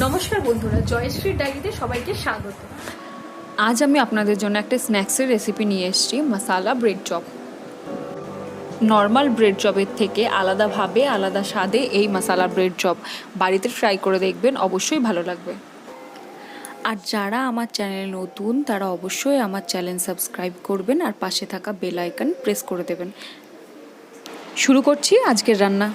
নমস্কার বন্ধুরা, জয়শ্রীর ডায়েরিতে সবাইকে স্বাগত। আজ আমি আপনাদের জন্য একটা স্ন্যাক্সের রেসিপি নিয়ে এসেছি, মশালা ব্রেড চপ। নর্মাল ব্রেড চপের থেকে আলাদাভাবে আলাদা স্বাদে এই মশালা ব্রেড চপ বাড়িতে ট্রাই করে দেখবেন, অবশ্যই ভালো লাগবে। আর যারা আমার চ্যানেলে নতুন তারা অবশ্যই আমার চ্যানেল সাবস্ক্রাইব করবেন আর পাশে থাকা বেল আইকন প্রেস করে দেবেন। শুরু করছি আজকের রান্না।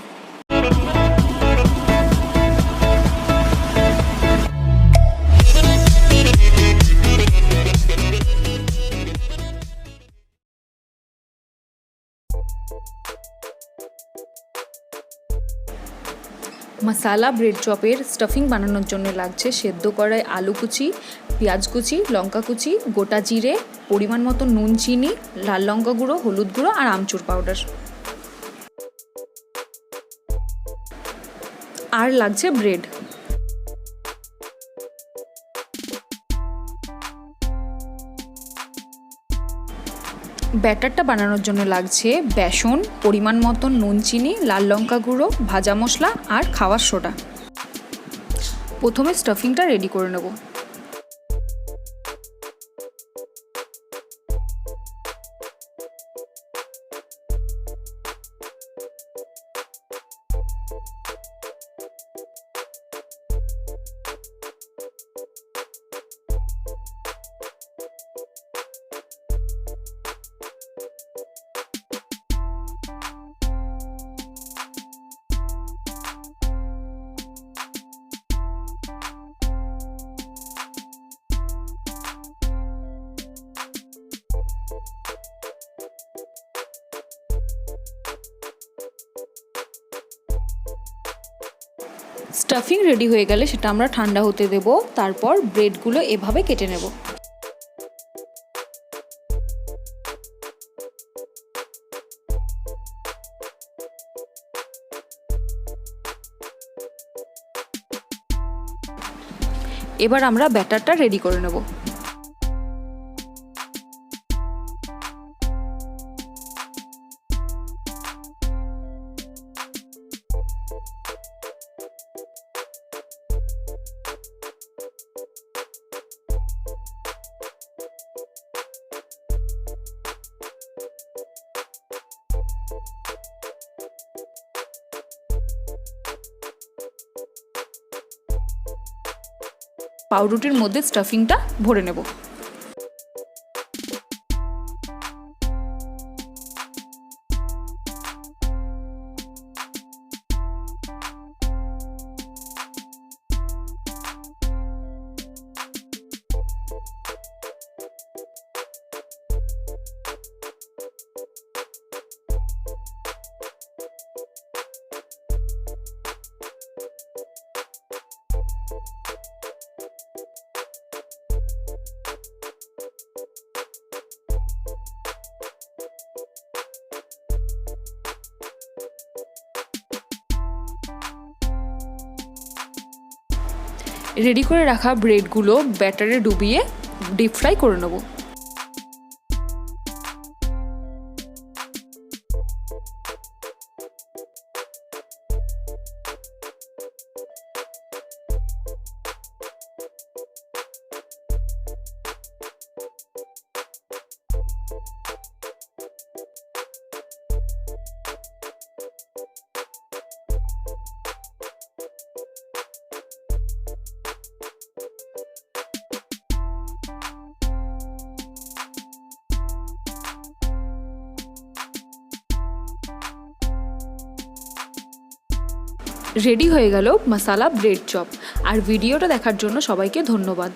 মশালা ব্রেড চপের স্টাফিং বানানোর জন্য লাগছে সেদ্ধ করায় আলু কুচি, পেঁয়াজ কুচি, লঙ্কা কুচি, গোটা জিরে, পরিমাণ মতো নুন, চিনি, লাল লঙ্কা গুঁড়ো, হলুদ গুঁড়ো আর আমচুর পাউডার। আর লাগছে ব্রেড। ব্যাটারটা বানানোর জন্য লাগছে বেসন, পরিমাণ মতো নুন, চিনি, লাল লঙ্কা গুঁড়ো, ভাজা মশলা আর খাওয়ার সোডা। প্রথমে স্টাফিংটা রেডি করে নেব। স্টাফিং রেডি হয়ে গেলে সেটা আমরা ঠান্ডা হতে দেব। তারপর ব্রেডগুলো এভাবে কেটে নেব। এবার আমরা ব্যাটারটা রেডি করে নেব। পাউরুটির মধ্যে স্টাফিংটা ভরে নেব। রেডি করে রাখা ব্রেডগুলো ব্যাটারে ডুবিয়ে ডিপ ফ্রাই করে নেব। রেডি হয়ে গেল মশালা ব্রেড চপ। আর ভিডিওটা দেখার জন্য সবাইকে ধন্যবাদ।